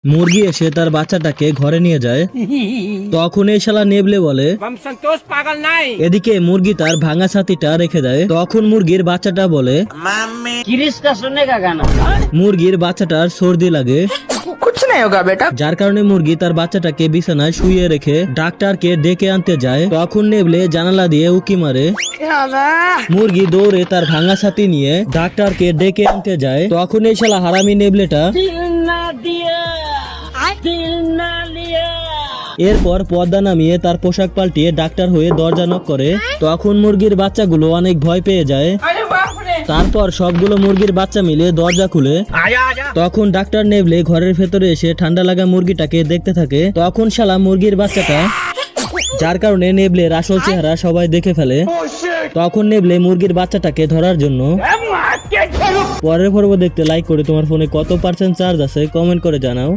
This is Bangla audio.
মুরগি এসে তার বাচ্চাটাকে ঘরে নিয়ে যায়। তখন এই শালা নেবলে বলে संतोष पागल नहीं। এদিকে মুরগি তার ভাঙা ছাতিটা রেখে দেয়। তখন মুরগির বাচ্চাটা বলে क्रिस का सुनने का गाना। মুরগির বাচ্চাটার সর্দি লাগে, कुछ नहीं होगा बेटा। যার কারণে মুরগি তার বাচ্চাটাকে বিছানায় শুইয়ে রেখে ডাক্তারকে ডেকে আনতে যায়। তখন নেবলে জানালা দিয়ে উকি মারে। মুরগি দৌড়ে তার ভাঙা ছাতি নিয়ে ডাক্তারকে ডেকে আনতে যায়। তখন এই শালা হারামি নেবলেটা এরপর পর্দা নামিয়ে তার পোশাক পাল্টিয়ে ডাক্তার হয়ে দরজা নক করে। তখন মুরগির বাচ্চাগুলো অনেক ভয় পেয়ে যায়। তারপর সবগুলো মুরগির বাচ্চা মিলে দরজা খুলে। তখন ডাক্তার নেবলে ঘরের ভেতরে এসে ঠান্ডা লাগা মুরগিটাকে দেখতে থাকে। তখন শালা মুরগির বাচ্চাটা, যার কারণে নেবলের আসল চেহারা সবাই দেখে ফেলে। তখন নেবলে মুরগির বাচ্চাটাকে ধরার জন্য পরের পর্ব দেখতে লাইক করে তোমার ফোনে কত % চার্জ আছে কমেন্ট করে জানাও।